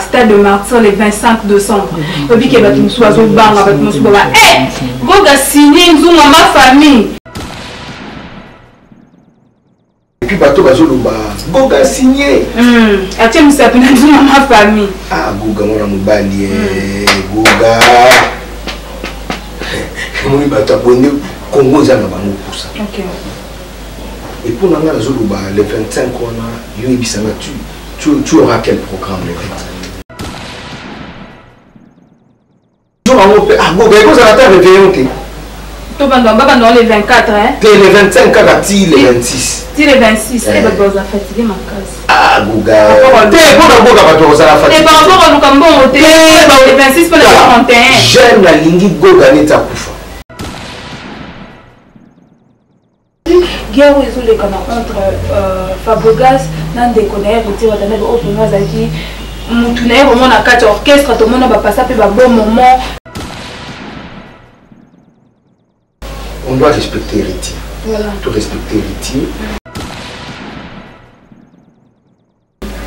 Stade de Martyr le 25 décembre. Et puis qu'il va tout soit au bar avec mon souba. Eh, Goga signé une ma famille. Et puis bateau bazoloba. Goga signé. Atié nous s'appelle une ma famille. Ah Goga mon amobali Goga. Moi bateau abonné Congo za na bango pour ça. OK. Et pour nanga bazoloba le 25 on a yo ibisanga tu auras quel programme le 25? Ah, Goga, vous avez réveillé. Tu vas dans les 24, hein? Les 25, quand tu les 26. Tu les 26, et bien, vous avez fatigué ma case. Ah, Goga. T'es bon, Goga, vous avez fatigué. Et par rapport à nous, comme bon, les 26 pour les 31. J'aime la ligne Goga, n'est pas Koufa. Guerre où ils ont les canards entre Fabregas, Nande Konaïr, et Tiwataneb, au premier Zaki. Moutunaïr, au monde à 4 orchestres, tout le monde va passer à un bon moment. On doit respecter l'héritier. Voilà. Tu respecter l'héritier.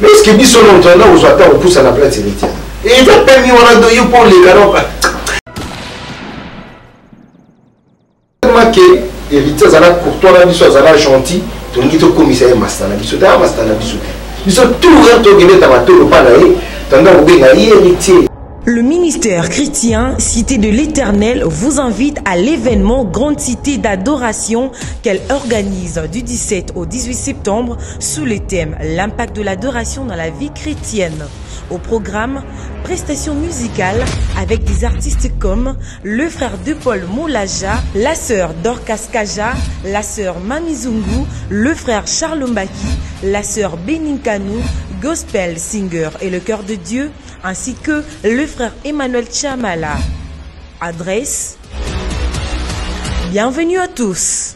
Mais est-ce que Bissot longtemps, on attend, on pousse à la place héritière? Et il va permis, on a donné pour les canards. Tellement que l'héritier, ça pour toi, ça va gentil. Tu as dit que le commissaire Mastana, Bissot, tu as Mastana, Bissot. Ils sont tout le temps qui mettent à ma tôle, pas héritier. Le ministère chrétien Cité de l'Éternel vous invite à l'événement Grande Cité d'adoration qu'elle organise du 17 au 18 septembre sous le thème L'impact de l'adoration dans la vie chrétienne. Au programme, prestations musicales avec des artistes comme le frère de Paul Moulaja, la sœur Dorcas Kaja, la sœur Mamizungu, le frère Charles Mbaki, la sœur Beninkanou, Gospel Singer et le Cœur de Dieu, ainsi que le frère Emmanuel Chamala. Adresse: bienvenue à tous.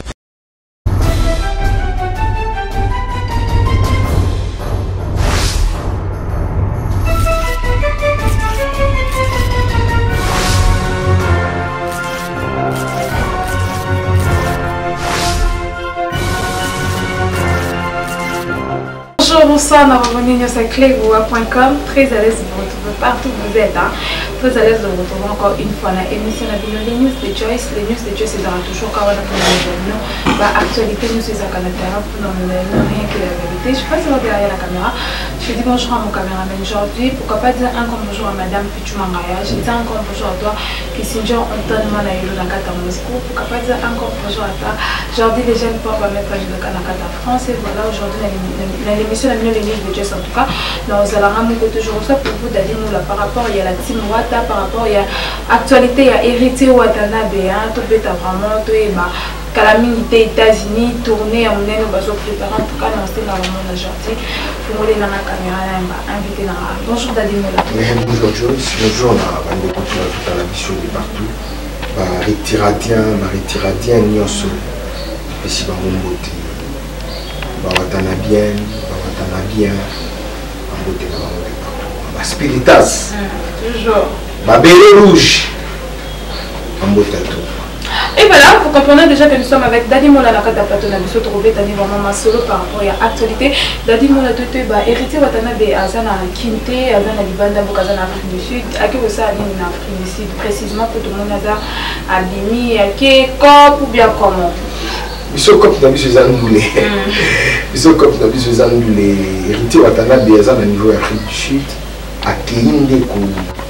Bonjour, bonsoir, bienvenue sur clévoa.com. Très à l'aise de vous retrouver partout où vous êtes. Très à l'aise de vous retrouver encore une fois dans l'émission les news de Joyce. Les news de Joyce, c'est toujours quand on a pour nous. Actualité, nous c'est à Canada pour nous rien que la vérité. Je passe derrière la caméra. Je dis bonjour à mon caméraman aujourd'hui. Pourquoi pas dire encore bonjour à madame Pichumangaya. Je dis encore bonjour à toi Kissinger Antoine Manayolo Nakata Moscou. Pourquoi pas dire encore bonjour à toi. Aujourd'hui, les jeunes peuvent mettre de Kanakata France. Et voilà, aujourd'hui, dans l'émission la mieux les de Jess en tout cas nous allons toujours ça pour vous d'aller nous là par rapport il y a la team Wata par rapport il y a actualité il y a hérité Watanabe tout bête vraiment tout et bah calamité États-Unis tournée on est nous va se préparer en tout cas dans ce moment aujourd'hui pour aller dans la caméra invité dans bonjour d'aller nous là bonjour Joyce bonjour là on va continuer toute la mission de partout retiradien nyonso et si on beauté Watana bien, en beauté partout. Spiritas, toujours. Bébé rouge, en beauté tout. Et voilà, vous comprenez déjà que nous sommes avec Dadi Mola Nakata Plateau, nous sommes trouvés vraiment ma solo par rapport à l'actualité. Dadi Mola Toté, héritier Watanabe Azana Kinte, Azana Libanda Bokazana Afrique du Sud, à qui vous savez en Afrique du Sud, précisément pour tout le monde à Limi, à qui, comme ou bien comment. Ils sont comme dans les anglais. Ils sont comme dans les anglais. Héritier Watanabe Azana niveau Afrique du Sud, à Kéinde pour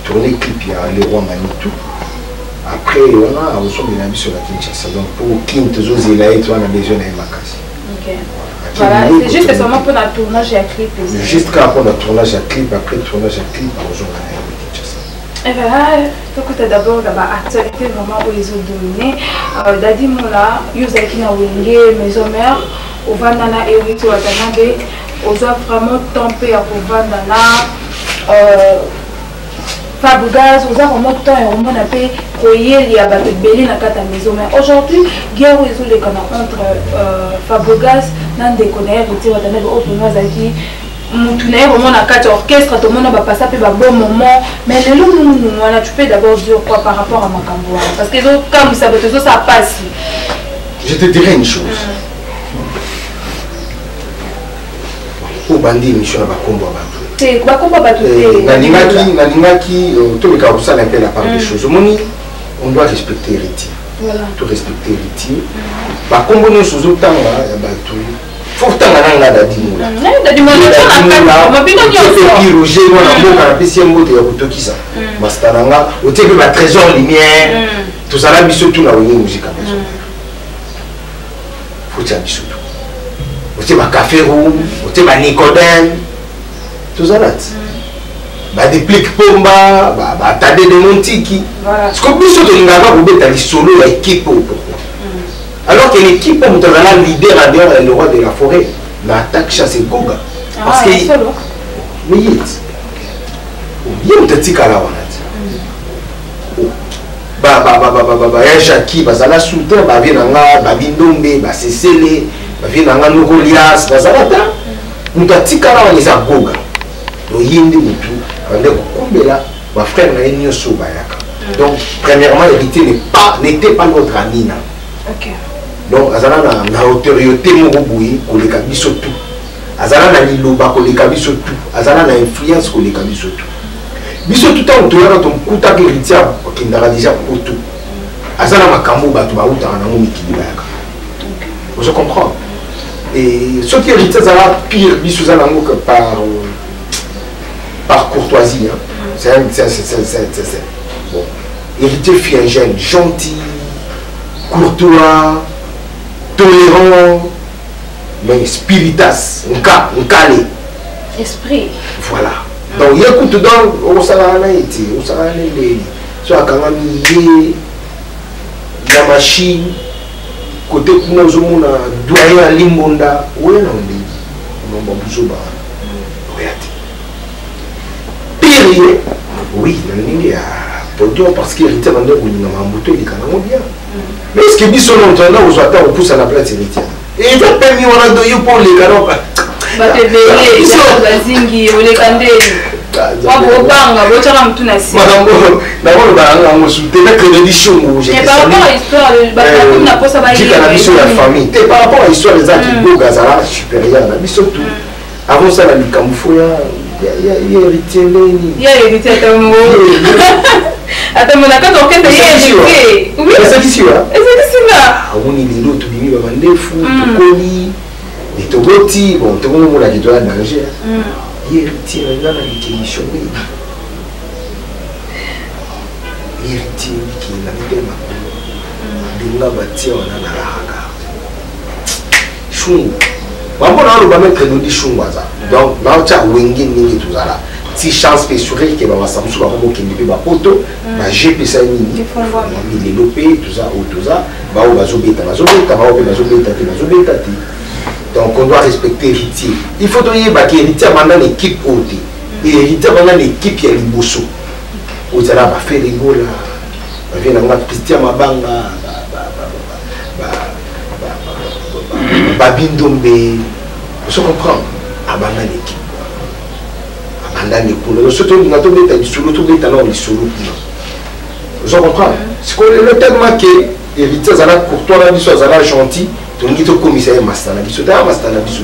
tourner clip, il y a les rois Manitou. Après, on a reçu des amis sur la Kinshasa. Donc, pour Kinte, Zozela et toi, on a des jeunes à Makassi. Ok. Voilà, c'est juste seulement pour le tournage et le clip. Juste quand on a tournage à clip, après le tournage à clip, on rejoint la Kinshasa. Et voilà, tu as d'abord l'actualité vraiment où ils ont dominé. Dadi Mola, Yuzaki na Wenge, Maison Mère, au Vandana Héritier Watanabe, aux a vraiment tempé à Vandana. Fabregas, aux a vraiment temps et on a fait il y a Belé na Kata Maison Mère. Aujourd'hui, guerre où ils ont les canards entre Fabregas, Nande Konaïr, Héritier Watanabe, au premier Zaki. Moutunaïr, au monde à 4 orchestres, tout le monde va passer à un bon moment. Mais le moment, tu peux d'abord dire quoi par rapport à Makamboa? Parce que comme ça passe. Je te dirais une chose. Au bandit, mission à Bakombo, C'est quoi qu'on va pas tout faire. Nalingaki, tout le cas où ça l'appelle la part des choses. On doit respecter l'héritier. Voilà. Tout respecter l'héritier. Bah, comme on est sous autant, il y a tout. Faut que tu aies un dadimoula. Dadimoula, Roger, on a un PC mot de Tokisa. Mastananga, au début, ma trésor lumière, tout ça là, bisous tout la musique à maison. Faut que tu aies bisous tout. Au début, ma café roux, au début, ma Nicodème, tout ça là. Bah, des pliques pomba, bah, t'as des montiki. Parce que bisous de l'ingaba, vous êtes allé solo, l'équipe, pourquoi? Alors que l'équipe, comme tu as le leader à dehors, le roi de la forêt, l'attaque chasse Goga. Parce que. Mais il y a un petit cas là. Il y a Jackie, Bazala Soudan, Bavinanga, Babindombe, Basesele, Bavinanga Nogolias, Bazalata. Nous avons un petit cas là, on est à Goga. Donc il y a un petit cas ma frère n'a rien sur Bayaka. Donc, premièrement, l'héritier n'était pas notre ami. Ok. Donc, azala na autorité moboui ko le kabiso tout. Azala na liloba ko le kabiso tout. Azala na influence ko le kabiso tout. Biso tout temps to yara to kuta ke ritia ko ndara déjà pour tout. Azala makambo ba to ba uta na mo mikili ba yaka. Vous comprenez? Et ce qui hérite azala pire biso zala ngo que par courtoisie hein. C'est bon. Héritier fille jeune, gentil, courtois, tolérant, mais spiritas, un calé. Esprit. Voilà. Donc, il y a un coup de dents, on s'en a été, on s'en a été. Soit quand on la machine, côté où nous avons doyen Limonda, où est-ce qu'on est? On a besoin de pire, oui, il y a parce qu'il héritier vendeur ou il n'a pas il est bien. Mais est-ce que Bissot l'entendant aux attentes on pousse à la place héritière? Et il va permis on a donné pour les canons. Bah te veiller, il y a des zingi, on les candés. Moi pour banga, vous avez tout nassi. Madame, d'abord on a soutenu la crédition où j'ai. Mais par rapport à l'histoire, comme n'a pas ça va y la famille. Et par rapport à l'histoire des actes de Gazala supérieur, la Bissot tout. Avant ça la Camfouya, il y a héritier Léni. Il y a héritier à ton mot. Attends, mon accord, on oui, c'est ici, là. C'est ici, là. On est l'autre, tu vas vendre fou, tu connais, et tu vas bon, tu vas me dire que tu as danger. Héritier, là, qui est chômé. Héritier, qui est la vie de ma peau. Bâti, on a la raga. Chou. On va mettre nous des chou, donc, là, tu as winging, tout ça là. Si chance peut sourire que va Samsung va comme qui ne va poto va GP ça ni développer tout ça ou tout ça va au bazobeta donc on doit respecter héritier il faut donner ba héritier pendant l'équipe haute et héritier pendant l'équipe ya liboso au zala va faire rigola va venir na Christian Mabanga Babindombe vous comprenez abandonner l'équipe surtout nous avons des solo tout des talents les solo je comprends c'est que le tellement que héritier zala courtois la biso zala gentil to ngito commissaire mastana biso ta mastana biso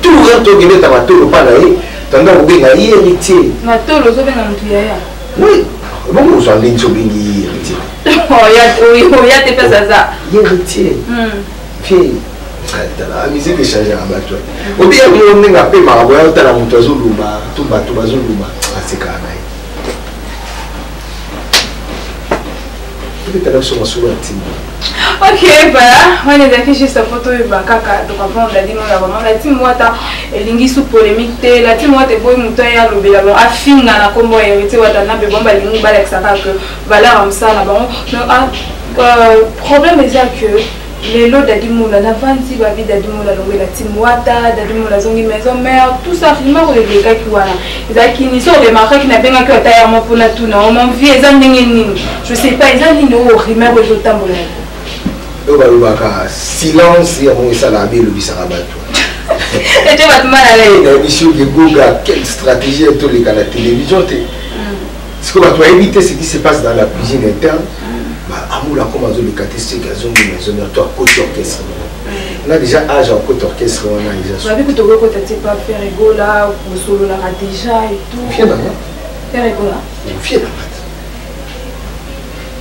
tout rien to gene ta matolo pa na ye tanga bobenga héritier matolo zo benga mutu yaya oui bon vous en ligne so bengi héritier oh ya te pesa za héritier fille la musique est changée à battre. Au bien, on a fait ma voix, on a monté au Luba, tout bateau, à Luba, à ces cas-là. Peut-être que sur la team. Ok, voilà, on est affiché cette photo et Bakaka, donc avant on a dit non, la team Wata, lingi sous polémique, la team Wata est bonne, mouton et alobé, bon, affine à la combo hérité Watana, mais bon, bah, lingi balek ça que valeur comme ça, là, bon, problème est que les lots d'Adimoula, la vanti va vite d'Adimoula, la Timwata, d'Adimoula zongi maison mère, tout ça, finalement, les gars qui voilà. Ils ont qui sont les marques qui n'ont pas que taille à mon pour la touna, on m'en vit, ils ont des je sais pas, ils ont des noms, rimer aux autres tambours. Silence, et on est salabé, le bisarabat. Et tu vas te mal à l'aise. La mission de Goga, quelle stratégie est tous les cas la télévision? Ce qu'on va éviter ce qui se passe dans la cuisine interne. Amoula comme les catégories gazon de maison toi côté orchestre On a déjà âge en côte orchestre, on a déjà. Vous avez que tu as pas faire Egola ou solo là déjà et tout. Viens dans là. Faire Egola. Viens dans là.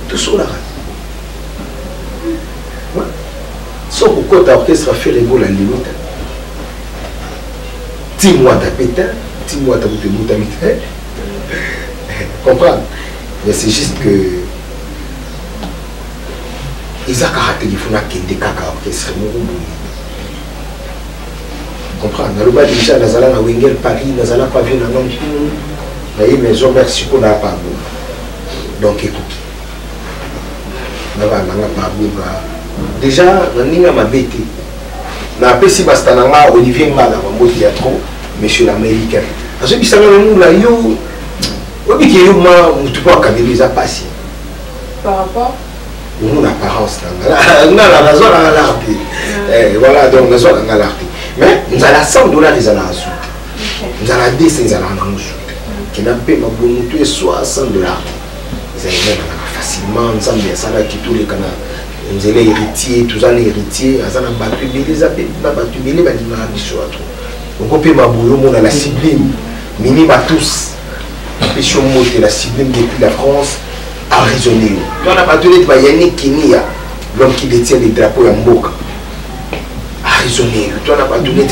Tout solo là. Ouais. Sauf que côte orchestre fait Egola limite. 10 mois d'appétit, 10 mois d'appétit. Comprendre. Mais c'est juste que ils ont téléphone qui est des caca orchestre. Comprendre. Dans le bas déjà, nous allons à Wengel Paris, nous allons pas venir dans notre pays, mais je merci qu'on n'a pas. Donc écoute, nous allons pas déjà, nous avons ma bête. Nous avons si Bastananga, Olivier Mala, mon théâtre, monsieur l'américain. À ceux qui savent nous là, yo. Oui, qui est où moi, tu peux accaber les appassions. Par rapport Mon apparence, on a la raison à l'arté. Voilà, donc nous avons l'arté. Mais nous avons $100 les à la soupe. Nous avons 200 à la soupe. Qui n'a pas ma bonne tout soit $100. Ils avaient facilement, nous avons bien ça là qui tous les canaux. Nous avons héritiers, tous les héritiers, nous avons battu les appels, nous avons battu les appels, nous avons battu donc on peut ma bouillon, on a la sublime, minime à tous. Pétion monte la sublime depuis la France a raisonné. On a pas donné de Yannick Kenya, l'homme qui détient les drapeaux en Mboka. A raisonné. On a pas donné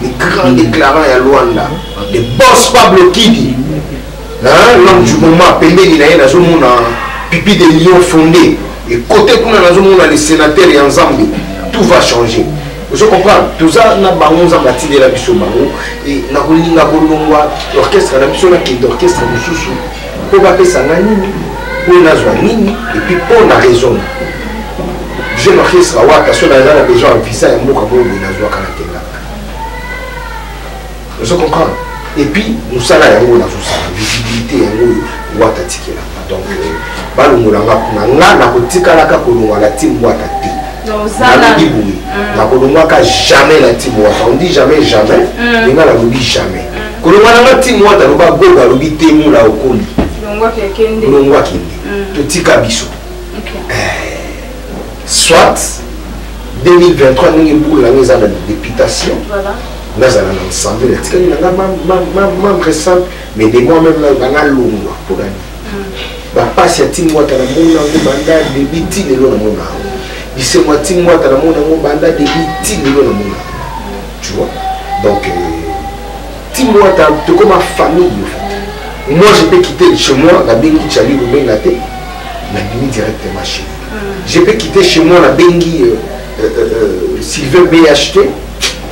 les grands déclarants à Luanda, les boss Pablo Kidi. L'homme du moment appelé, il a un zone pipi de lion fondé. Et côté qu'on a dans le les sénateurs et en Zambie, tout va changer. Je comprends. Tout ça, on a bango za bati de la biso bango et na kolinga bolongwa l'orchestre na biso na ki d'orchestre mususu. Ko ba pesa nini? Ko na zwa nini? Et puis pour la raison. Je l'orchestre wa attention na la besoin en visa et mboka bo na zwa kana tenga. Je comprends. Et puis nous ça là yango na zo visibilité yango wa tatikela. Donc balongolanga kuna na kotikala ka kolongwa la team wa tati. Jamais la team on dit jamais jamais mais la lobby jamais quand on a la team on a pas goga lobby temu la okoli longwa kende to tika biso soit 2023 nous pour la mise en députation voilà nous allons ensemble la tika na même récent mais des mois même banga longwa pour gagner ba passe ya team on a mona banda de biti le lo na mona. C'est moi, tu vois, tu vois. Donc, tu vois, tu comme ma famille. Moi, je peux quitter chez moi, la Bengi Chali ou Bengaté, la Bengi directement chez moi. Je peux quitter chez moi, la Bengi Sylvain BHT,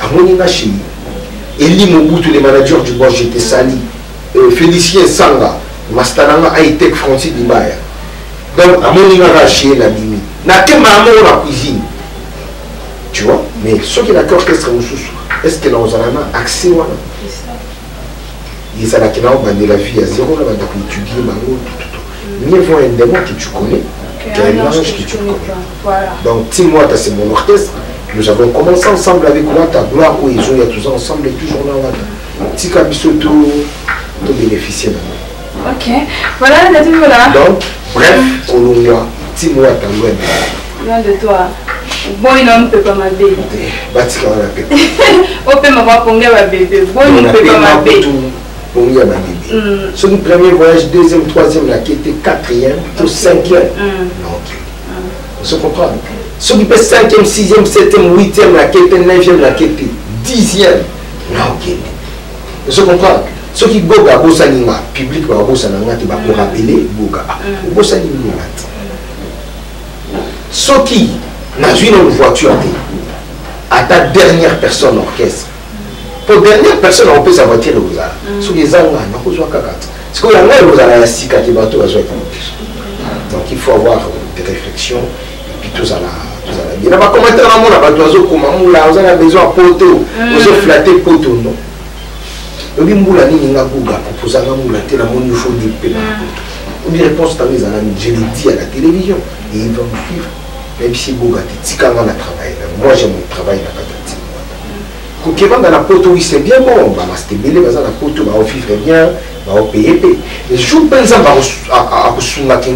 à Moninga chez lui. Eli Mobutu, les managers du boss, j'étais sali. Félicien Sanga, Mastananga Hightech Francis Dibaya. Donc, à Moninga chez la Bimi. N'a que maman la cuisine. Tu vois? Mais ceux qui ont l'orchestre, est-ce que nous avons accès à ça? Ils ont de la vie à zéro, là, ils ont étudié, tout. Mieux vaut un démon que tu connais, qu'un ange que tu connais. Voilà. Donc, 6 mois, c'est mon orchestre. Nous avons commencé ensemble avec Wata, Gloire, où ils ont tous ensemble et toujours là, Wata. Tika Bisoto, nous bénéficier de moi. Ok, voilà, voilà. Donc, bref, au long 6 mois, t'as loin de toi. Bon, il ne peut pas m'abéler. Batika, on a fait. On peut m'avoir pongé ma bébé. Bon, il ne peut pas m'abéler. Pongé ma bébé. Sur le premier voyage, deuxième, troisième, la quête, quatrième, tout cinquième. Non, on se comprend. Sur le 5e, 6e, 7e, 8e, la quête, 9e, la quête, 10e. Non, ok. On se comprend. Ceux qui go à Bossanima, public va Bossanima, tu vas pour rappeler Boga. Bossanima. Ceux qui n'ont une voiture à ta dernière personne orchestre. Pour dernière personne, on peut sa voiture aux arts. Ceux qui ont un peu de cacatte. Ce qu'on a aux arts, c'est qu'il y a des bateaux à jouer. Donc il faut avoir des réflexions et puis tout ça là. Il n'y a pas commentaire à mon abattoir comme on a besoin de poteau, on se flatter poteau, non. Le bimboula ni n'a pas proposé à la télé, il faut dire que une réponse à mise à la je l'ai dit à la télévision et ils vont me suivre. Même si Boga dit quand on a travaillé, moi j'ai mon travail là bas. Quand on dans la poteau, oui c'est bien bon, bah c'est belé, bah dans la poteau, bah on vivre bien, bah on paye. Mais je pense à soumettre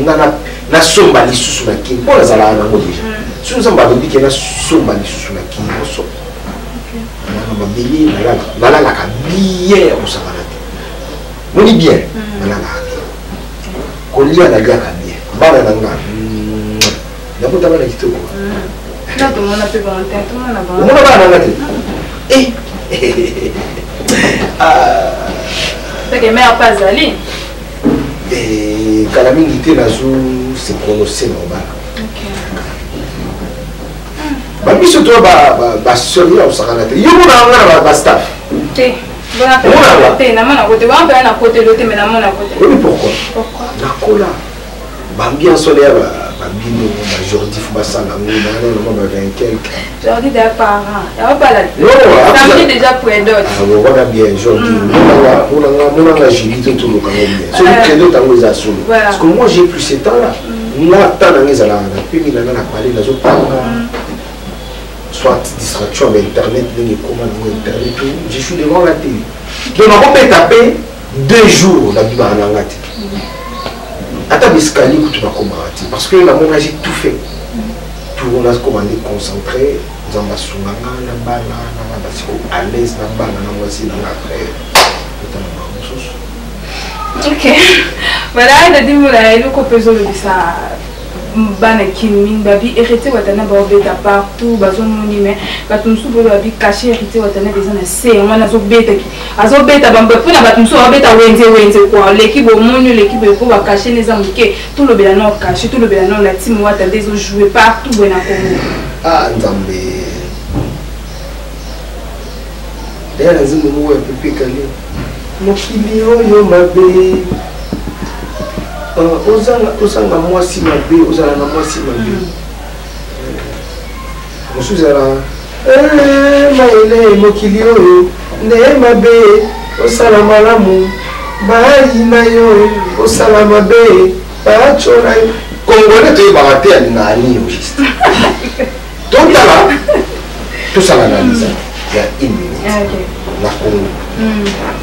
na somba les sous na kin pour les ala na déjà. Si nous avons dit qu'il y a somba sous la qui est so. On va bien la bien au sabalate. On dit bien. On lit à la gare bien. Banana. N'importe quoi qui te voit. Là, tout le monde a fait volontaire, tout le monde a On va la eh. C'est que mère pas allée. Et quand la minute nazo c'est prononcé normal. Ba biso to ba sérieux au sakalate. Yo mona ba staff. Té. Bona té na mona côté, ba na côté l'autre mais na mona côté. Oui, pourquoi? La cola. Ba bien solaire ba bino ba Jordi faut ba sala non ba 20 quelques. Jordi des parents. Il va pas là. Non, ça me dit déjà pour d'autres. Ah bon, voilà bien Jordi. On a Julie tout le quand même. Celui qui d'autres en les assume. Parce que moi j'ai plus ces temps là. Moi tant dans les ala, puis il en a parlé dans autres soit distraction avec internet, internet, je suis devant la télé. Donc on peut taper 2 jours la Bible en anglais. Attends, escalier que tu vas commenter. Parce que là, mon j'ai tout fait. Tout on a commandé concentré. Nous avons à l'aise, ok. Voilà, il a dit que nous avons bana kiming babi hérité watana ba obeta partout bazo monime batumsu bo babi caché hérité watana des na c'est on a azobeta bamba pona batumsu obeta wenze quoi l'équipe au monde l'équipe pour ba cacher les amuke tout le bela non caché tout le bela non la team wata des jouer partout bona Congo ah nzambe d'ailleurs lazima muwe pepe kale mokili oyo mabe osanga mwasi mabe ozala na mwasi mabe mosusu ezala maele mokili oyo nde mabe osala malamu bayi na yo osala mabe baacona yo kongole toyebaka te alingaka nini yo juste totala tosala analyse ya 1 minute na Congo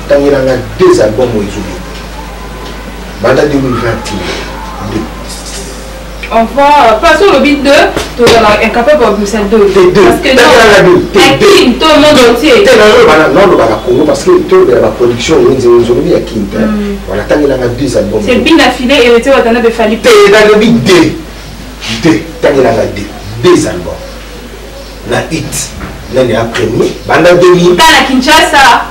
ntangelanga 2 albums oyo ezobi Banda 2020. Enfin, pas sur le beat 2, tu es incapable de faire 2. Parce que non, tout le monde entier. Non, le Congo, parce que toute la production, nous avons mis à Quinta. Voilà, tant qu'il y a 2 albums. C'est bien affilé et le théâtre de Fali. Dans le beat 2, tant qu'il y a 2 albums. La hit, l'année après, Banda 2000. Dans la Kinshasa.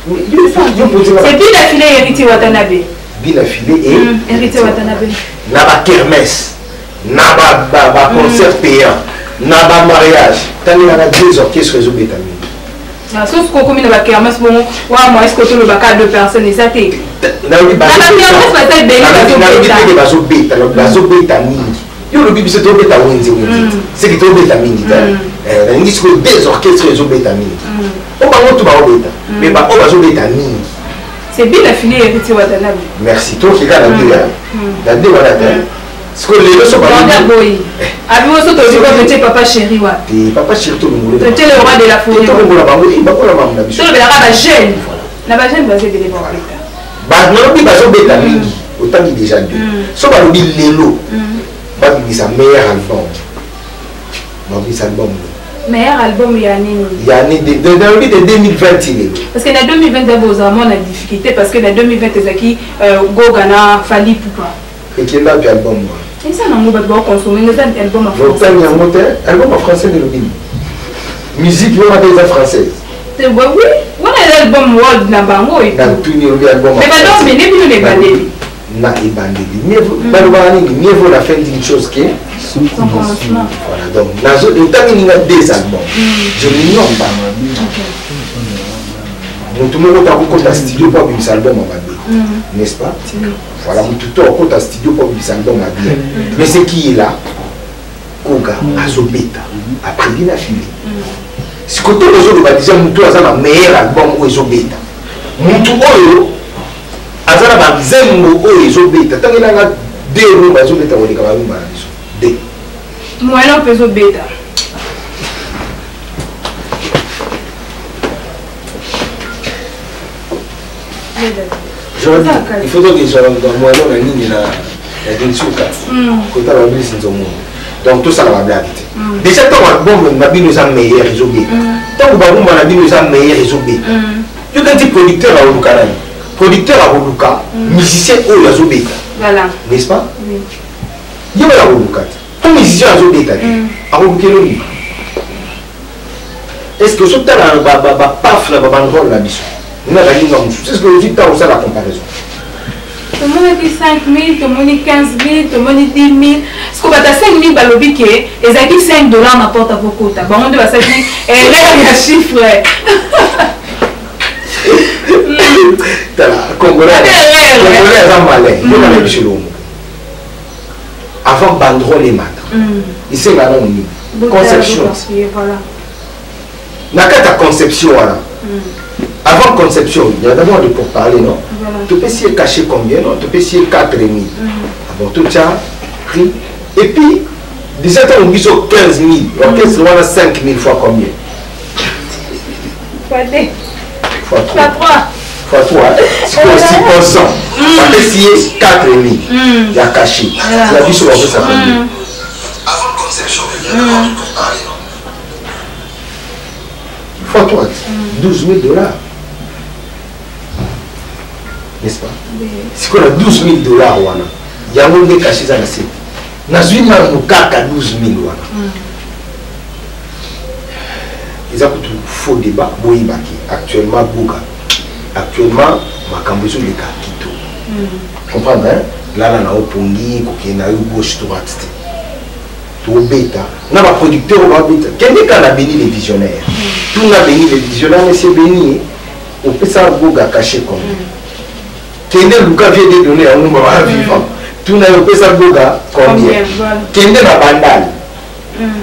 C'est bien affilé et hérité Watanabe. Bien affilé et hérité Watanabe. Naba kermesse, naba concert payant, naba mariage. Tant qu'il y a 2 orchestres réseau bétamine. Sauf qu'on commune avec kermesse, bon, moi est-ce que tu le bac à 2 personnes et ça t'est. Naba c'est qui est bétamine. Il y a 2 orchestres réseau bétamine. On va tout mais on va bétamine. C'est bien affilé hérité Watanabe. Merci. Toi qui regardes la 2 voilà. Ce que les gens sont pas boy. Avez-vous sauté papa chéri wa? Papa chéri tout le monde. Tu es le roi de la forêt. Tout le monde là-bas. Il va pas la maman. Tu le verras la jeune. La jeune va se délivrer. Bah non, il va se bétamine. Autant qu'il déjà 2. Sauf à l'oublier l'élo. Bah il sa meilleur album. Bah il sa album. Meilleur album il y a dans le de 2020 parce que dans 2020 d'abord on a difficulté parce que dans 2020 ezaki Gogana Fali Poupa et qui est là album et ça non va consommer les albums en français album en français de l'obin musique vraiment des françaises c'est oui on a l'album world na bango et dans tout le album mais non mais les bandés na ebandeli mieux vaut la fin d'une chose que son commencement. Voilà, donc, il y a 2 albums. Je ne nomme pas. Tout le monde a beaucoup de studio pour un album à Babé. N'est-ce pas? Voilà, tout le monde a un studio pour un album à Babé. Mais ce qui est là, Koga, Azobeta, après il a filé. Ce que tous les autres vont dire, Moutou a un meilleur album où Azobeta. Moutou Oyo, Azana Bazembo où Azobeta. Tant qu'il y a 2 roues, Azobeta, on est quand même D. Moi, non, peso bêta. Il faudrait que je sois dans moi la ligne la Densuka. Quand tu as la mise dans mon Donc tout ça va blague. Déjà tant bon mabino ça meilleur isobé. Tant ba bon mabino ça meilleur isobé. Tu quand tu producteur à Oluka producteur à Oluka, musicien au Yazobé. Voilà. N'est-ce pas? Oui. Il y a la Oluka. Ton musicien à Yazobé à Oluka. Est-ce que ce temps là ba paf la ba bandrol la biso. Na la ligne c'est ce que je dis tant ça la comparaison. Tout le monde dit 5 000, tout le monde dit 15 000, tout le monde dit 10 000. Ce qu'on va dire 5 000, balobi que les acquis $5 m'apportent à vos quotas. Bon, on doit dire et là il y a chiffre. Congolais sont malins. Avant bandrol les matins. Ils sont là non. Conception. N'a qu'à ta conception là. Avant conception, il y a d'abord de pourparler, non? Tu peux essayer de cacher combien, non? Tu peux essayer 4 000. Avant tout ça, prix. Et puis, déjà, tu as 15 000. L'orchestre, on a 5 000 fois combien? Fois 3. Fois 3. C'est quoi 6%? On peut essayer 4 000. Il y a caché. La vie sur l'orchestre, ça combien? Avant conception, il y a d'abord de pourparler, non? Fois 3, $12 000. N'est-ce pas? C'est qu'on a $12 000 wana. Il y a un des cachés dans la scène. Nazui na mukaka 12 000 wana. Ils ont tout faux débat. Boyibaki. Actuellement Bouga. Actuellement makambozo le kakito. Comprendre hein? Là na opongi koke na yo gauche droite. To beta. Na ba producteur ba beta. Quel est a béni les visionnaires? Tout n'a béni les visionnaires mais c'est béni. On peut ça Bouga caché comme. Kende Luka vient de donner à un moment vivant. Tout n'a pas ça boga combien? Kende na bandal.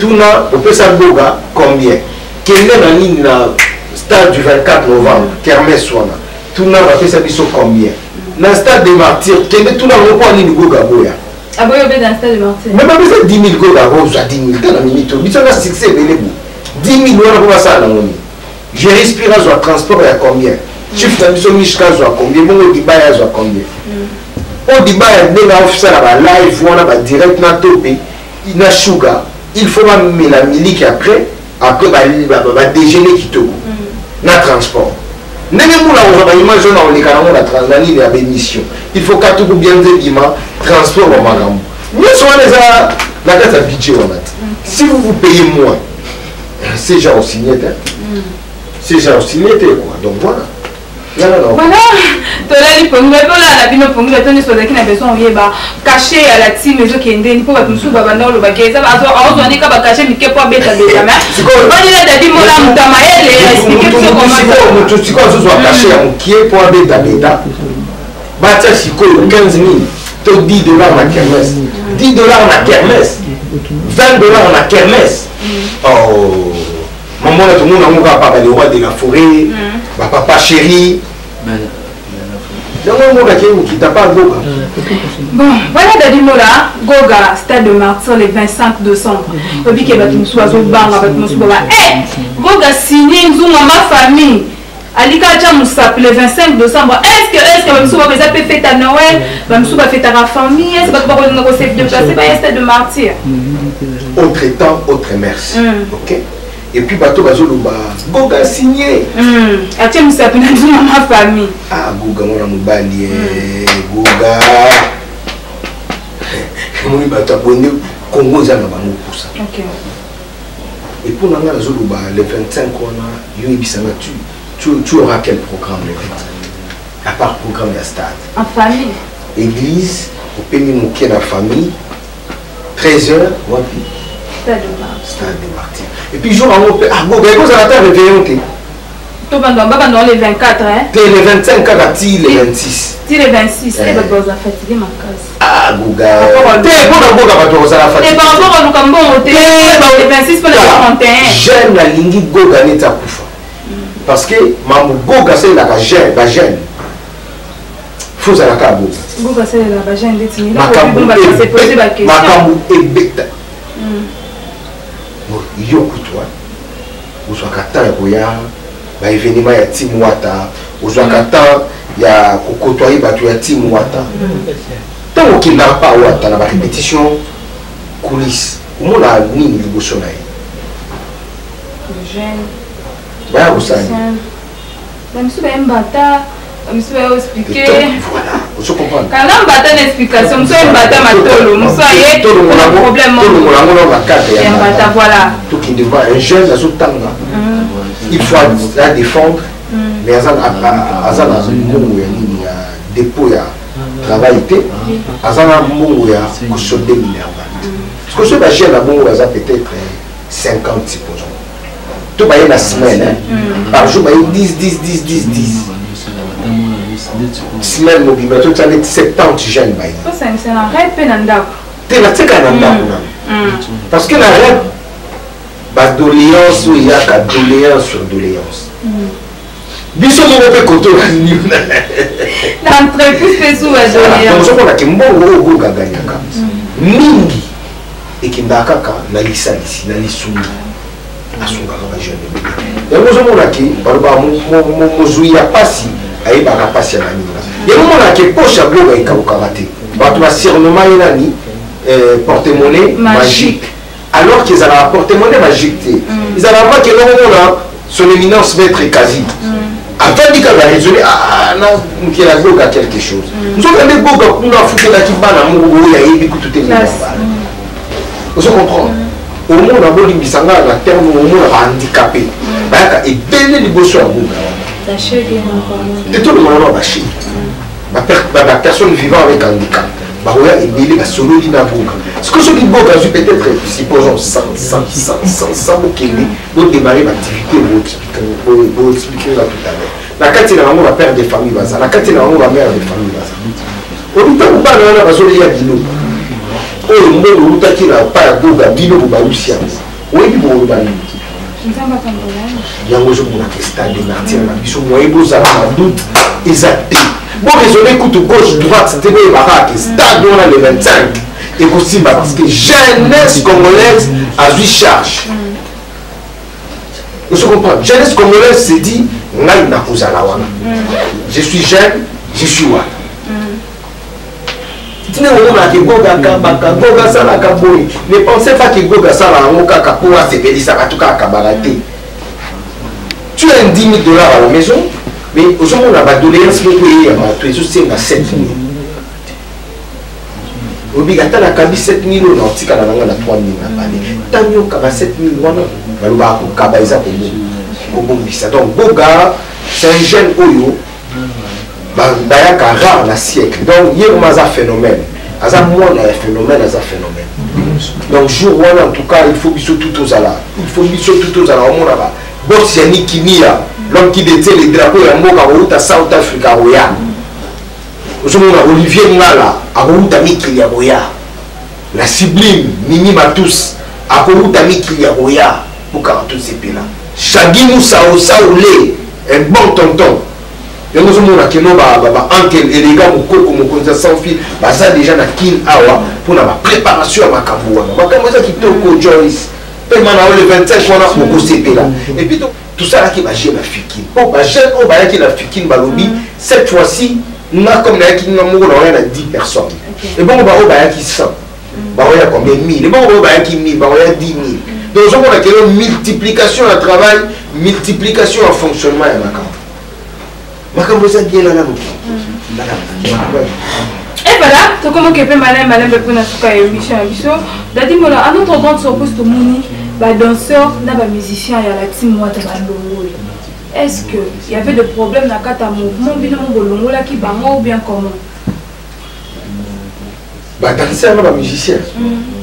Tout n'a pas ça boga combien? Kende na ligne na stade du 24 novembre, Kermesse Swana. Tout n'a pas ça biso combien? Na stade des martyrs, Kende tout n'a pas ligne boga boya. Ah boya be dans stade des martyrs. Mais pas besoin 10 000 goga boya, 10 000 dans la minute. Biso na succès belebo. 10 000 wana ko ça na ngoni. Je respire à transport à combien? Chiffre d'ambition Mishka soit combien? Bon, Dibaya soit combien? Au Dibaya, dès la officielle à la live, on a la direct na topé, il a sugar, il faut même la milique après va déjeuner qui te na transport. N'est-ce pas on va imaginer on les canons la transnanie la bénédiction. Il faut qu'à tout bien dire transport au magambo. Nous sommes la date à budget on a. Si vous vous payez moins, c'est genre signé. C'est genre signé quoi. Donc voilà. Voilà, tu as dit la bino pongi la toni soda qui n'a besoin de cacher à la team mais qui est pour que nous baba dans le bagage ça va on dit que cacher mais que pas bête bête mais on dit là dit mon âme tamaele expliquer comment tu sais quoi ce soit caché en qui est pour bête bête bah ça c'est quoi 15 000 to $10 na kermesse $10 na kermesse $20 na kermesse oh maman là tout le monde a pas le roi de la forêt papa chéri. Bon, voilà Dadi Mola, Goga, stade de Martyrs le 25 décembre. On dit que Goga signé ma famille. Alika Moussap le 25 décembre. Est-ce que vous avez fait à Noël, vous avez fait à la famille, est-ce que vous avez fait de placer stade de Martyrs? Autre temps, autre merci. Ok? Et puis bateau bazoloba Goga signé atie musapi na nzuma ma famille ah Goga mwana mobali Goga moi bato abonné Congo za na bango pousa OK et pour nanga bazoloba le 25 on a yo ibisanga tu auras quel programme le 25 à part programme de stade en famille église au pays moké na famille 13h wapi stade de Martyrs. Et puis, jour en haut, ah, bon, vous avez un réveillon. Tout le monde les 24, hein? Les 25, quand les 26. Les 26, c'est le boss à fatiguer ma case. Ah, Gouga. T'es bon à Gouga, tu vas fatiguer. Et par rapport à Lucambo, les 26 pour les 41. J'aime la ligne Gouga Neta Koufa. Parce que, maman Gouga, c'est la gêne. Faut que la cabo. Gouga, c'est la gêne de Tini. Makambu et bêta. Yokutwa uzwakata ya koya ba événement ya team wata uzwakata ya kokotwa bato ya team wata tant qu'il n'a pas wata na ba répétition coulisses on a ni niveau sonai. Jeune. Bah vous savez. La monsieur va mbata, la monsieur va expliquer. Voilà, vous comprenez. Quand on mbata une explication, monsieur mbata matolo, monsieur y est problème. Tout le monde a mon carte. Mbata voilà. Tout qui devant un jeune à ce temps là. Il faut la défendre. Mais azan dépôt ya travail té azana mbongo ya kosolde minerva parce que ce bagé na bongo aza peut-être 50 supposons tout baye na semaine par jour baye 10 semaine mobile to tane 70 jeunes baye ça c'est un rêve pe na ndako té na tseka na ndako parce que la rêve ba doléance ou ya ka doléance sur doléance biso moko pe koto na ni l'entreprise fait sous la doléance donc soko na kimbongo ogo gaganyaka mingi ekindaka ka na lisalisi na lisuni asungaka ba jeune yango zo mona ki baloba mozui ya pasi ayebaka pasi ya naninga yango mona ki poche ya boga ekabukaka te bato basirnoma ye nani porte-monnaie magique alors qu'ils allaient apporter monnaie magique ils allaient pas que l'on son éminence maître quasi afin de raisonner non qui a goga quelque chose nous sommes des goga pour la foutre la kibana mon ya yebi tout est normal vous comprenez au monde a boli bisanga la terme au monde handicapé baka et belle liboso à goga tâchez bien de tout le monde va bâcher la personne vivant avec handicap baroya et belle la solo di na goga ce que ce qui goga peut-être supposons 100 kg pour démarrer l'activité pour expliquer là tout à l'heure la carte na bango ba père de famille baza la carte na bango ba mère de famille baza oluta kubana na bazoli ya bino oyo mbongo oluta ki na pa ya goga bino ba lucia oyebi bo bani yango je pour la stade de martyr na biso moye bozala na doute exacté bon raisonner coup gauche droite c'était bien baraka stade on a le 25 et aussi parce que jeunesse congolaise a vu charge vous comprenez jeunesse congolaise se dit je suis jeune, je suis what. Ne pensez pas que Goga Sala tu as un 10 000 $ à la maison, mais aujourd'hui on a doléance c'est 7 000. Obligatoire la kabi 7 000 on tika na nga na 3 000 na bale. Tanyo kaba 7 000 wana baluba ko kaba eza ko bombisa. Donc Goga c'est un jeune oyo bayaka rare na siècle. Donc hier maza phénomène. Aza mona ya phénomène aza phénomène. Donc jour wana en tout cas il faut biso tout aux ala. Il faut biso tout aux ala on mona ba. Boss yani Kimia, l'homme qui détient les drapeaux ya mboka au South Africa oya. Olivier Ngala a mikili ya boya la sublime Mimi Matous a mikili ya boya pour tous ces pays là Shaggy Moussa Osaoulé un bon tonton et nous sommes là que nous uncle et les gars mukoko mukonza sans fil baza déjà na kin awa pour la préparation à makambo makambo ça qui toko Joyce paiement le 25 wana moko CP là et puis tout ça là qui va gérer la fikin oh ba jeune oh ba qui la fikin balobi cette fois-ci na comme na qui na moko na 10 personnes et bon ba o ba qui 100 ba o ya combien 1000 et bon ba qui 1000 ba o ya 10 000 donc on a que multiplication à travail multiplication en fonctionnement ya makambo ça bien là et voilà to comme que peut malin pour na suka yo mission biso dadi mola à notre grande surprise to moni ba danseur na ba musicien ya la team wata ba ndongo. Est-ce qu'il y avait des problèmes dans le mouvement qui ou bien comment? Bah, danseur, pas musicien.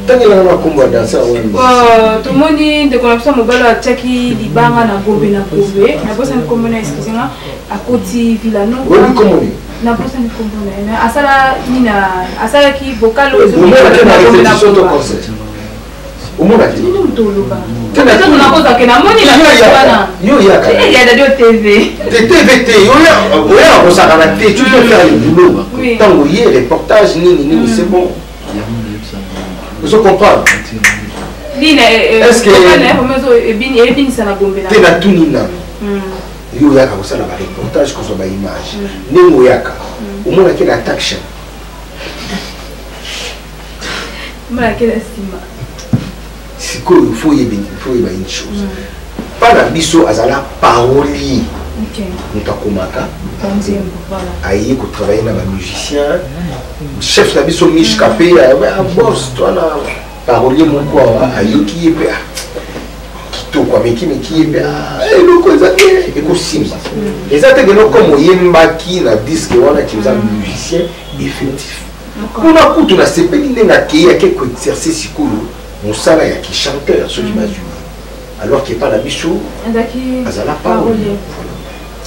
Tant qu'il y a un danseur, tout le monde dit que nous sommes à Tchaki, Libanga, Nagobe, Nagobe. N'a pas de commune, excusez-moi, à Côte Villano. Oui, commune. N'a pas de commune. À Sala qui vocal aux autres. Au monde a dit. Peut-être qu'on a posé que la monnaie il y a des TV. Des TVT, tu peux faire le boulot. Tant que il y a reportage, c'est bon. Vous comprenez? Est-ce que tu as tout nina? Il y a comme ça un reportage que ça image. Nengo yaka. Au monde a la taxe. Moi quelle estime. il faut y avoir une chose. Pas la biso azala parolier. Nous takomaka. Aïe qu'on travaille dans les musiciens. Chef la biso Mich Capé, boss, toi là, parolier mon quoi, aïe qui est bien. Quoi, mais qui est bien. Et le quoi ça est possible. Et ça c'est comme Yemba qui na disque on a qui nous a musicien effectif. On a coûté la CPI n'a qui a quelques exercices cool. On sait qu'il qui chanteur ceux qui m'a vu. Alors qu'il n'y a pas la bichou. Azala parolier.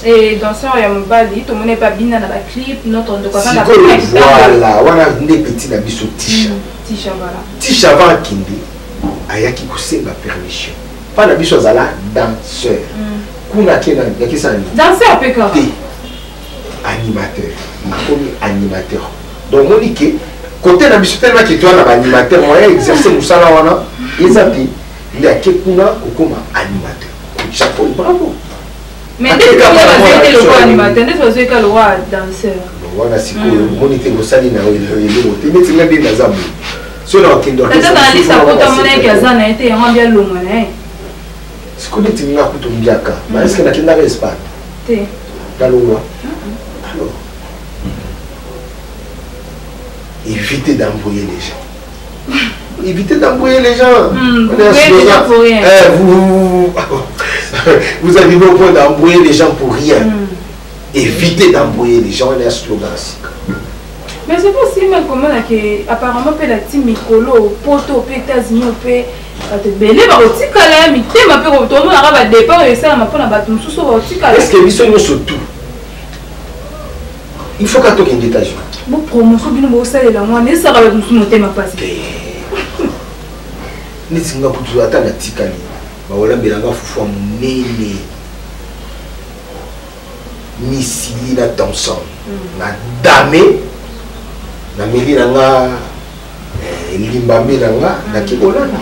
Et danseur il y a mon bali, tout le monde n'est pas bien dans la clip, notre de quoi ça la voilà, on a des petits la bichou Tisha. Tisha voilà. Tisha va kindi. Ayaki kose ma permission. Pas la bichou azala danseur. Kuna kena yaki ça danseur peut quoi? Animateur. Comme animateur. Donc on dit que côté la bichou tellement que toi là animateur moi exercer musala wana, ezati il y a quelqu'un comme animateur. Chapeau bravo. Mais dès que vous avez le roi animateur, dès que vous avez le roi danseur. Voilà, si vous avez le salin, vous avez le nazam. Si on a un kinder, c'est ça dans la liste à côté de mon écazan a été un bien long. Si vous avez un couteau biaka, est-ce que la kinder est pas? Dans le roi. Alors, évitez d'embrouiller les gens. Évitez d'embrouiller les gens. Pour rien. Vous arrivez au point d'embrouiller les gens pour rien. Évitez d'embrouiller les gens. On est un slogan. Mais c'est possible comment apparemment la team Mikolo, Poto, États-Unis, est-ce que nous sommes surtout? Il faut qu'à tout un détail. Bon promotion bien beau ça là moi mais ça va nous monter ma passe. Ni singa kutu ata na tikali. Ba wala belanga fufu munene. Ni sili na Thompson. Na dame na meli nga limbambe na kibolana.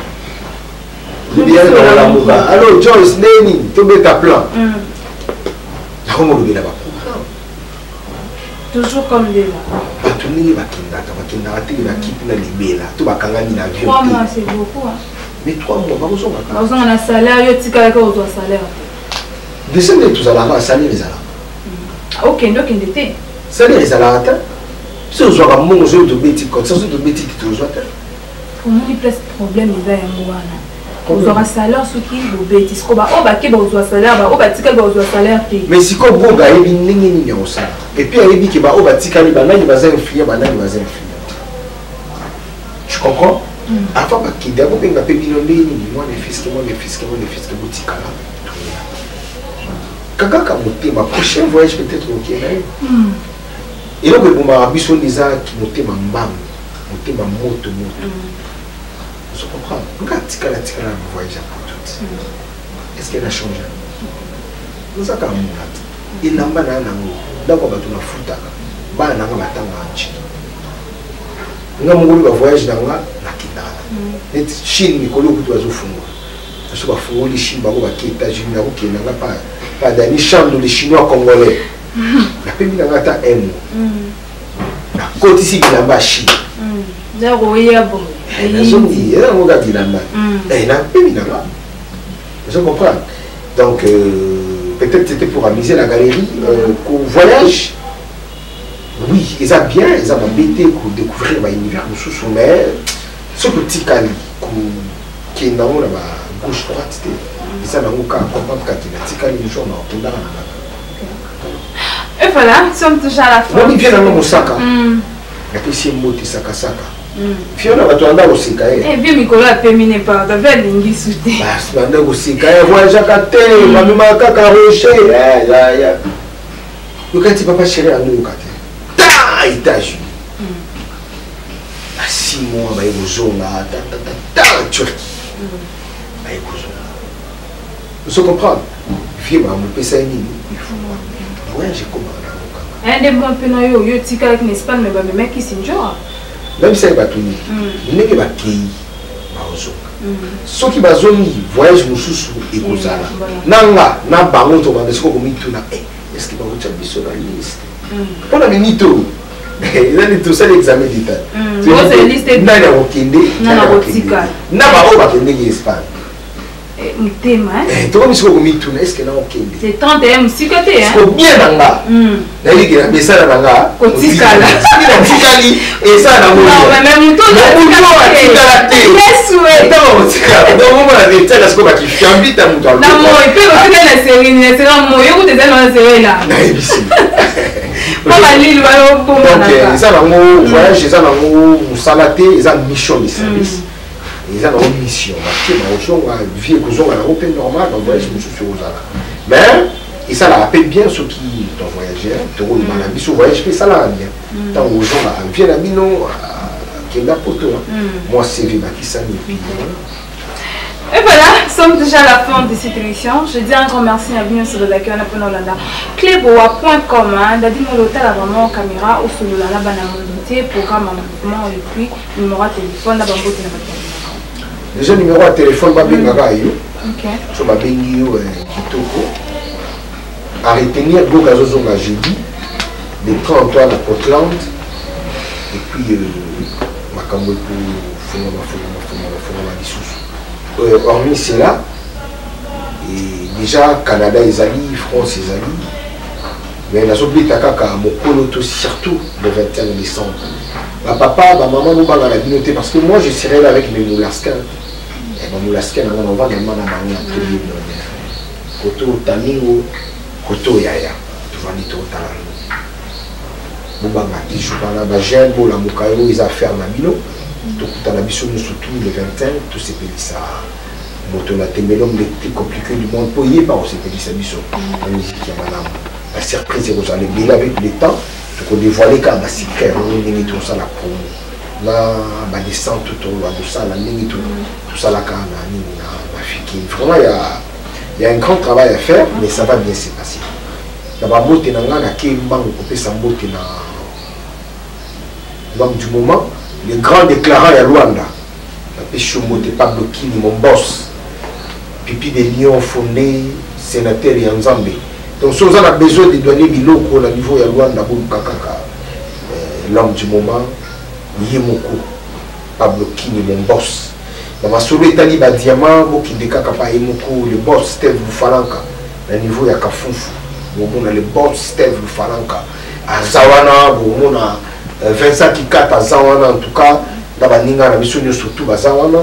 Bien dans la mouba. Alors Joyce Neni, tombe ta plan. La comment le là-bas. Toujours comme des là. Batunini bakinda ati na kipi na libela to bakangani na avion. 3 mois c'est beaucoup. Mais 3 mois ba kozonga. Ba kozonga na salaire yo tika ka ozo salaire. Descendre tous à la salaire les ala. OK, donc indété. Salaire les ala ata. Si on joue à mon jeu de bêtises comme ça de bêtises qui te joue ata. Comment il place problème il va y avoir on aura salaire ce qui est bêtise ko ba o ba ke ba ozo salaire ba o ba tika ba ozo salaire te. Mais si ko bonga yebi ningi ni nyosa. Et puis il dit que ba o ba tika ni banani baza influer banani baza influer. Tu comprends? Avant ba ki d'abord ben ba pe bilonde ni moi les fils que boutique là. Kaka ka motema prochain voyage peut-être au Kenya. Et donc bon ba biso liza ki motema mbam, motema moto. Je comprends. Pourquoi tika la voyage pour tout? Est-ce qu'elle a changé? Nous avons un il n'a pas nango. D'accord, bah tu m'as foutu. Bah nanga matanga anchi. Nous avons un voyage dans la Kidala. Et Chine Nicolo que tu as ouvert. Je suis pas fou les Chinois qui sont aux États-Unis, qui n'ont pas d'amis chambre les Chinois congolais. La pays n'a pas ta haine. La côte ici qui n'a pas Chine. Je comprends. Donc, peut-être c'était pour amuser la galerie, qu'on voyage. Oui, ils ont bien, ils ont embêté pour découvrir l'univers de sous-sommet. Ce petit cali qui est dans la gauche-droite, ils ont comprendre qu'il y a un jour dans et voilà, nous sommes toujours à la fin. On vient dans mon sac. Et puis c'est un mot de sac. Fiona va tourner au Sika. Eh bien, Nicolas a terminé par la veille de l'Ingisouté. Ah, c'est un au Sika. Voyage à Katé, ma caca rocher. Le quand tu vas pas chérir à nous, Katé. Ta, États-Unis. À 6 mois, bah, il vous a Turquie. Bah, il vous vous comprenez? Viens, bah, mon PC, il faut voyager comment? Un des bons pénaux, il y a un avec l'Espagne, mais mes mecs qui sont genre. Même si il y a tout, il n'y a pas de pays. Ceux qui ont voyage et Nanga, est-ce qu'il va vous dire sur la liste? On a mis Nito. ezali tosali examen d'état nani akokende na baoyo bakendeki Espagne motema tokomi sikoyo komituna estce naokende c'est 31 mosika te siko bien na nga nayiki na besala na nga kotikala natikali esala na moatikala te ntango kotikala donc omona etiaka sikoyo bakifambita moto nayebisi eza nango voyage eza nango mosala te eza mission de service eza nango mission batie baozonga vie ekozonga nango mpe normal na voyage mosusu ozala mais esalaka mpe bien soki tovoyageur tokoloba na biso voyage mpe esalaka bien ntango ozonga vie na bino akenda poto moi CV bakisani epi. Et voilà, nous sommes déjà à la fin de cette émission. Je dis un grand merci à Bino sur l'accueil en Hollanda. Cléboa.com, Dadi Molotel a vraiment caméra ou sur le Lala Banamondité, programme en mouvement et puis numéro de téléphone, la bambo de la déjà numéro de téléphone, Babengara yo. Ok. So Babengi yo Kitoko. À retenir Gogazozonga jeudi, le 30 Antoine à Portland. Et puis Makambo pour Fuma Dissous. Hormis cela, et déjà Canada ezali, France ezali, mais la oublié takaka mokolo surtout le 21 décembre. Ma papa, ma maman nous parle à la communauté parce que moi je serai là avec mes moulasquins. Et mes moulasquins, on va dans ma maman très bien. Koto Tamingo, Koto Yaya, tu vas dire tout talent. Bobanga Tijubana, Bajen, Bola Mukayo, ils affaires Nabilo. Donc, dans la mission, surtout le 21, tous ces pays, ça. L'homme le plus compliqué du monde, pour y avoir ces pays, ça mission. La musique, la surprise, vous allez bien avec le temps, donc on dévoile quand même, c'est clair, on est tout ça, la promo. Là, la descente, tout ça, la ligne, tout ça, la canne, la fille. Vraiment, il y a un grand travail à faire, mais ça va bien se passer. D'abord, il y a un du moment. Le grand déclarant à Luanda, la Péchomo de Pablo Kini, mon boss, Pipi des Lions fondé, sénateur et Nzambe. Donc, si on a besoin de donner des locaux au niveau de Luanda, l'homme du moment, Yemoko, Pablo Kini, mon boss. Dans ma soirée, il y a diamant, qui décapapa Yemoko, le boss Steve Lufalanka, au niveau de Kafoufou, on a le boss Steve Lufalanka, à Zawana, on a Vincent Kikata Zawana, en tout cas, dans la Ninga, la mission surtout à Zawana,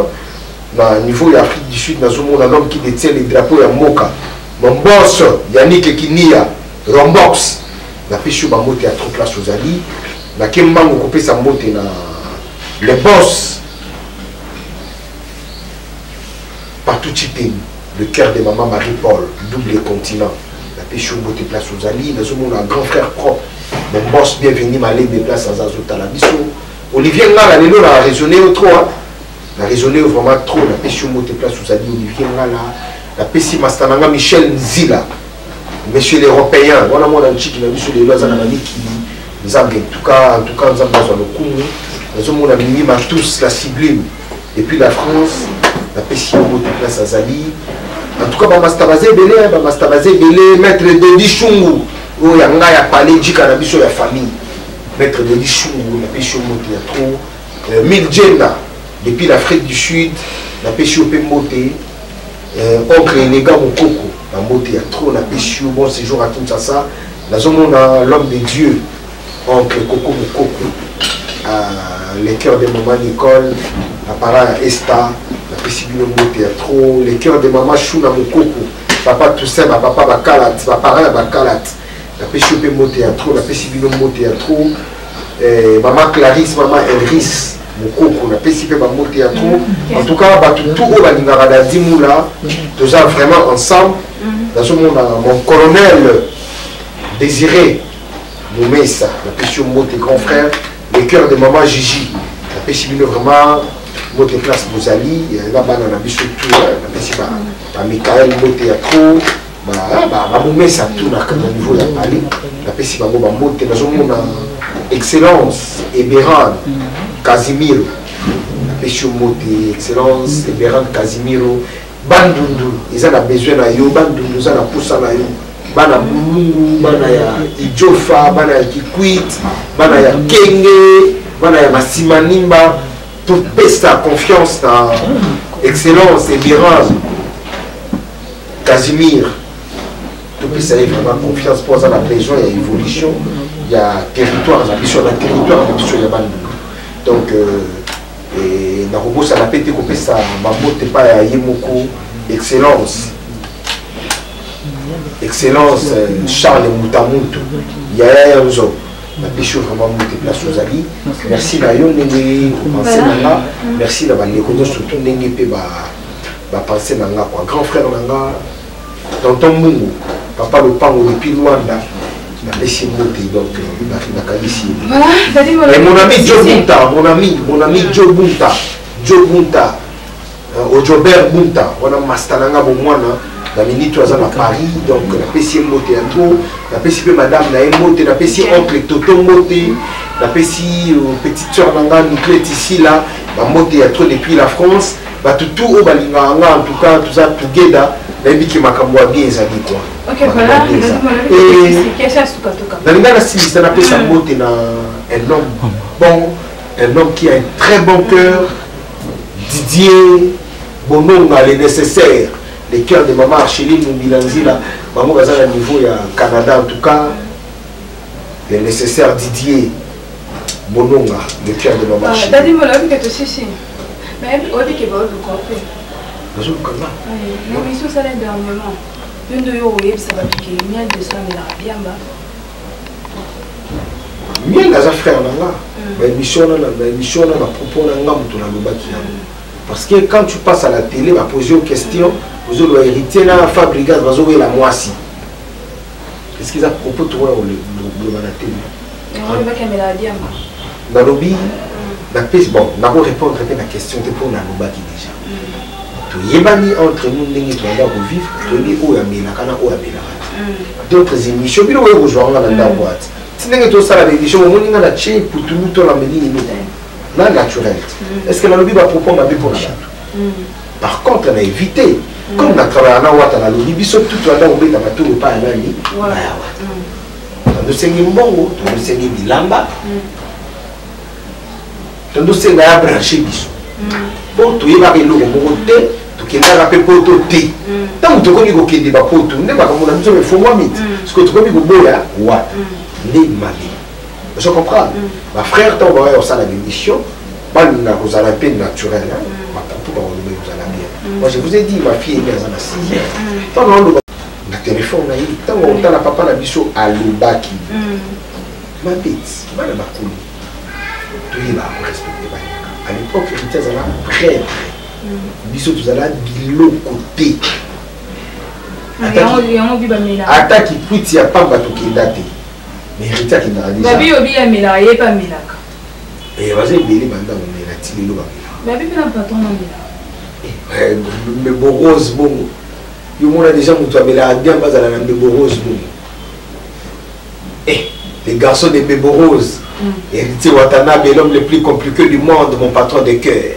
au niveau de l'Afrique du Sud, dans un homme qui détient les drapeaux à Moka. Mon boss, Yannick Kinia, Rombox, la pêche au moté à trop place aux alliés, la Kembango coupé sa moté na le boss, partout Chipin, le cœur de maman Marie-Paul, double continent, la pêche au moté place aux alliés, dans un grand frère propre. Mon boss, bienvenue, ma des places à Zazota la mission. Olivier Ngala, il a raisonné trop. Il a raisonné vraiment trop. La pêche au mot de place où ça dit Olivier Ngala. La pêche Mastananga, Michel Nzila. Monsieur l'Européen. Voilà, moi, dans le chic, il a vu sur les lois, qui nous en tout cas, nous avons besoin de coup. Nous avons mis minima tous la sublime. Et puis la France, la pêche au mot de place à Zali. En tout cas, Mastabazé Belé, maître de Dichungu. Il y a parlé de la famille. Maître de Lichungu, la pêche au moté à trop. Miljena, depuis l'Afrique du Sud, la pêche au Pémoté. Oncle Elega Mokoko, la moté à trop, la pêche au bon séjour à Kinshasa. La zone où on a l'homme de Dieu, oncle Coco Mokoko. Les cœurs de maman Nicole, la parole Esta, la pêche au moté à trop. Les cœurs de maman Chouna Mokoko, papa Toussaint, papa Bakalat, papa Bakalat. La pêche au moté à trop, la pêche au moté à trop. Maman Clarisse, maman Elris, Mokoko, la pêche au moté à trop. En tout cas, tout au Balingarada Dimoula, tous vraiment ensemble. Dans ce monde, mon colonel Désiré Moumessa, la pêche au moté grand frère, les cœurs de maman Gigi, la pêche au vraiment moté place Bozali, là-bas dans la biche tout, la pêche à Michael moté à trop. Moumessa tout au niveau de la Mali, la pêche au moté, dans ce monde, excellence, Eberan, Casimiro, la pêche au moté, excellence, Eberan, Casimiro, Bandundu, ils ont besoin de yo, Bandundu, ils ont poussé na yo, bana Mulungu, bana ya Idjofa, bana ya Kikwit, bana ya Kenge, bana ya Masimanimba, tout pesta confiance dans excellence et Biran Casimir. Tout pesta vraiment confiance pour ça la région, il y a évolution, il y a territoire, la mission d'un territoire, la mission de la donc et na robot ça la pété coupé ça mamote pas à Yemoko excellence Charles Moutamout il y a un jour la pécho vraiment monté place aux amis merci la yon nene pensé nanga merci la balé kono surtout nenge pe ba pensé nanga quoi grand frère nanga tonton Mungu papa le pango depuis Luanda na laissé monter donc na kalisi voilà mon ami Joe Bunta Joe Bunta Ojobert Bunta wana mastananga bo mwana na minute à Paris donc la PC monter un trop la PC madame na monter la PC oncle Toto monter la PC petite sœur nanga Niclette ici là va monter à trop depuis la France va tout au balinga en tout cas tout ça together nabi ki makambo bien ezali quoi. OK voilà et qu'est-ce que dans la styliste na pesa monter na un homme bon un homme qui a un très bon cœur Didier Bononga les nécessaires les cœurs de maman Archeline Mbilanzi là maman bazala niveau ya Canada en tout cas les nécessaires Didier Bononga le cœur de maman Archeline. T'as dit moi là que tu sais si mais au dit que va le comprendre. Je vous connais. Oui, mais ça ça dernièrement. Une de euros ça va piquer miel de ça mais là bien bas. Miel là frère là. Mais mission là propos là ngam na lobaki. Parce que quand tu passes à la télé, va poser une question, vous allez hériter la fabricage, vous allez la moissi. Qu'est-ce qu'ils ont propos toi au la télé? On va caméra bien. Dans le lobby, bon, d'abord répondre à la question de pour la lobaki déjà. Tu yebani entre nous n'engi tu vas revivre, tu dis où yamela kana où yamela. D'autres émissions, puis nous rejoindre dans la boîte. Si n'engi tu ça la émission, on n'engi la chez pour tout nous la méline. Là, naturel. Est-ce que la lobby va proposer ma vie pour la par contre, on a évité. Comme on a travaillé à la lobby, il faut tout le monde dans tout le pas à la lobby. On a saigné Mbongo, on a saigné Bilamba. On a saigné la branché biso. Bon, tu es arrivé au Moroté, tu es arrivé au Pototé. Tant que tu connais au Kindi, tu n'es pas comme on a dit, il faut moi vite. Ce que tu connais au Boya, what? Les malins. Je comprends. Ma frère, tu vas voir ça la émission. Vous avez un peu naturel. Moi, je vous ai dit, ma fille est née à la 6e. Tant le téléphone, tant que la papa n'a biso à l'Obaki. Ma bête, ma la bakouli. Tu es là pour respecter. À l'époque, les gens étaient prêts. Biso, tu es là, bilo côté. Attaque qui prit, il n'y a pas de qui est daté. Mais Rita qui n'a dit ça. Babi obi ya mila ye pa milaka. Et vas-y beli banda on est là tili lo ba. Babi pe na patron na mila. Mais beau rose bon. Yo mona déjà mutu amela bien bazala na beau rose bon. Eh les garçons de Bebo Rose. Héritier Watanabe l'homme le plus compliqué du monde mon patron de cœur.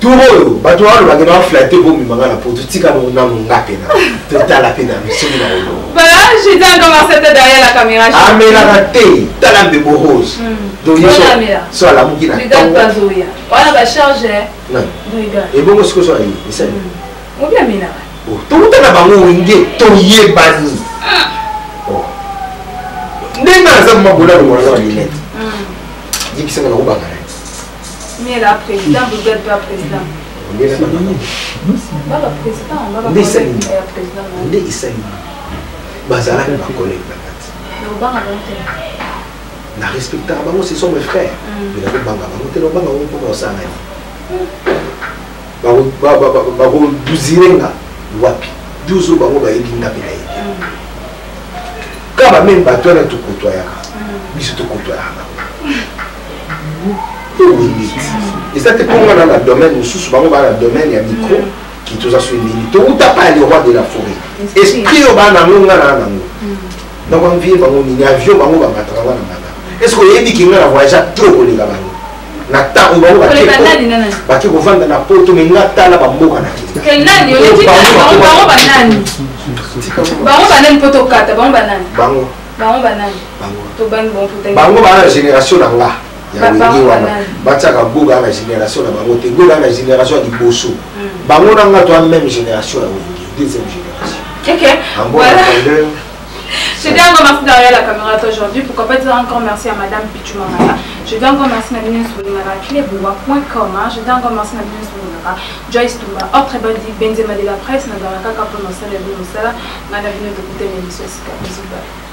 Tout le bateau va gagner flatter pour me mangala pour tout tika no na ngapé na. Total la pena mais c'est là. Bah, j'ai dit comment c'était derrière la caméra. Ah mais la raté, t'as la Bebo Rose. Donc ils sont sur la mouki là. Regarde pas Zoya. Voilà va charger. Non. Regarde. Et bon ce que ça y est, c'est. On bien mila. Oh, tout le temps na bango ngé to yebani. Oh. Nenga za mabula le mwana ni net. Dit que c'est na robanga. Mais la président, vous n'êtes pas président. On est là. Pas le président, on va pas le président. On est ici. Bazala ma collègue na respecter bango ce sont mes frères. Mais la banga bango te banga on peut ça na. Ba duzirenga wapi. Duzo bango ba yinga pela yi. Kaba même ba toi na to kotoya. Biso to kotoya. Et ça te prend dans le domaine, nous sommes dans le domaine, il y a un micro qui te a sur une minute. Où tu n'as pas le roi de la forêt. Esprit au bas, donc on vient dans un avion, on va battre. Est-ce que vous avez dit qu'il y a un voyage trop pour les gars? na temps bango baki kovanda na poto me nga tala bamboka na bango bana génération na nga ya wengi wana batiaka boga na génération na bango te boga na génération ya liboso bango na nga toa même génération ya wengi deuxième génération. Voilà. Je dis encore merci derrière la caméra aujourd'hui. Pourquoi pas dire encore merci à Madame Pichumangala. Je dis encore merci à Nadine Soulingara, cleboua.com. Je dis encore merci à Nadine Soulingara, Joyce Toumba, autre bandi, Benzema de la presse, Nadaraka, Kapono Sala, Bono Sala, Madame Vino de Kouté, Mélissois, Bisous.